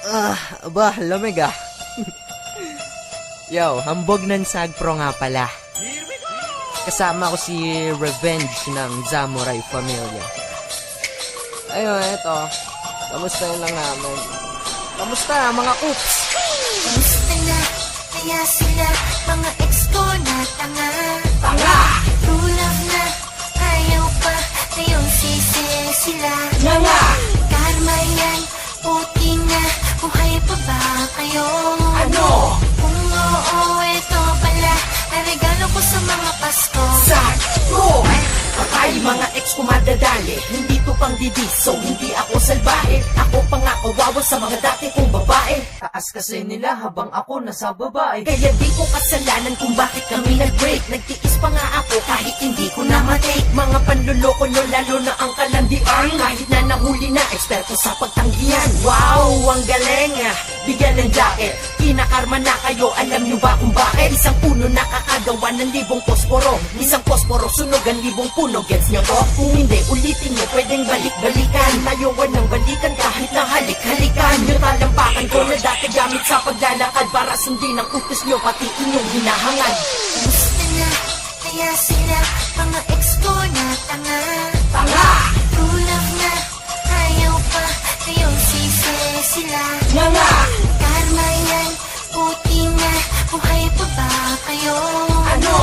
Aba, lamig ah. Yo, hambog ng Sagpro nga pala. Kasama ko si Revenge ng Samurai Familia. Ayun, eto. Kamusta yun lang namin? Kamusta mga coops? Kamusta na? Kaya sila, mga ex ko na tanga. Tanga! True love na, ayaw pa, ngayong sisi sila. Nga! Karma yan, puti na, buhay pa ba kayo? Ano? Kung oo, ito pala, ang regalo ko sa mga Pasko. Sakto! Patay mga ex ko madadali. Hindi to pang didiso, hindi ako salbahe. Ako pa nga kawawa sa mga dati kong babae. Taas kasi nila habang ako nasa babae. Kaya di ko kasalanan kung bakit kami nag-break. Nagtiis pa nga ako kahit hindi ko na matake. Mga panluloko nyo lalo na ang kalandian. Kahit na nahuli na, eksperto sa pagtanggihan. Wow, ang galing ah! Bigyan ng jacket. Kinakarma na kayo, alam nyo ba kung bakit? Isang puno nakakagawa ng 1,000 posporo. Isang posporo sunog ang 1,000 puno. Gets nyo to? Kung hindi, ulitin nyo, pwedeng balik-balikan. Tayoan ng balikan kahit na halik-halikan. Yung talampakan ko na dati gamit sa paglalakad para sundin ang utos nyo, pati inyong hinahangad. Kamusta na? Kaya sila, mga ex ko na tanga. Tanga! True love na, ayaw pa, ngayong sisi sila. Nga! Karma yan, puti na, buhay pa ba kayo? Ano?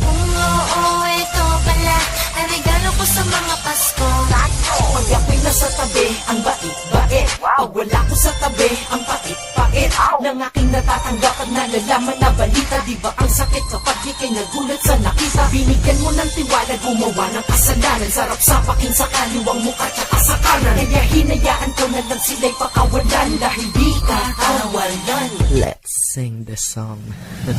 Kung oo, ito pala, ang regalo ko sa mga Pasko. Pag ako'y nasa tabi, ang bait-bait. Pag wala ko sa tabi, ang pait-pait. Nang aking natatanggap at nalalaman na balita. Di ba ang sakit kapag di kayo nagulat sa nakita? Binigyan mo ng tiwala, gumawa ng kasalanan. Sarap sa pakin sa kaliwang mukha tsaka sa kanan. Kaya hinayaan ko na lang sila'y pakawalan. Dahil di ka kawalan. Let's sing the song.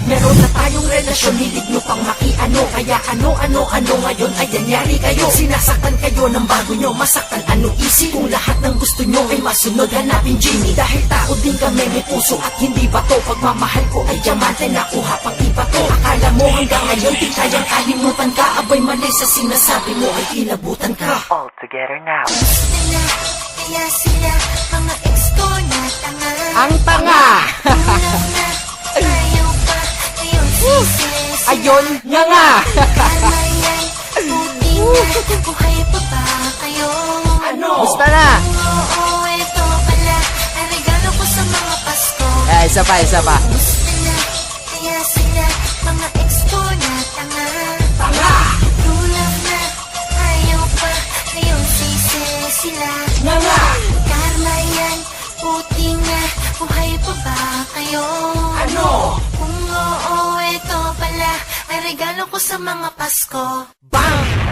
Meron na tayong relasyon, hilig nyo pang makiano. Kaya ano ngayon ay nangyari kayo. Sinasaktan kayo ng bago nyo, masaktan ano easy. Kung lahat ng gusto nyo ay masunod, hanapin Genie. Dahil tao din kami, may puso at hindi bato. Pagmamahal ko ay diamante, nakuha pang iba to. Akala mo hanggang ngayon di kayang kalimutan ka. Abay mali sa sinasabi mo ay kilabutan ka. All together now. Kamusta na? Kaya sila, mga ex ko na tanga. Ang tanga! True love na, ayaw pa, ngayong sisi sila. Ayun, nga! Karma yan, puti na, buhay pa ba kayo? Ano? Kamusta na? Oo, ito pala, ang regalo ko sa mga Pasko. Isa pa. Kamusta na? Kaya sila, mga ex ko na tanga. Tanga! True love na, ayaw pa, ngayong sisi sila. Nga! Karma yan, puti na, buhay pa ba kayo? Ano? Kung oo, ito pala, ang regalo ko sa mga Pasko. Bang!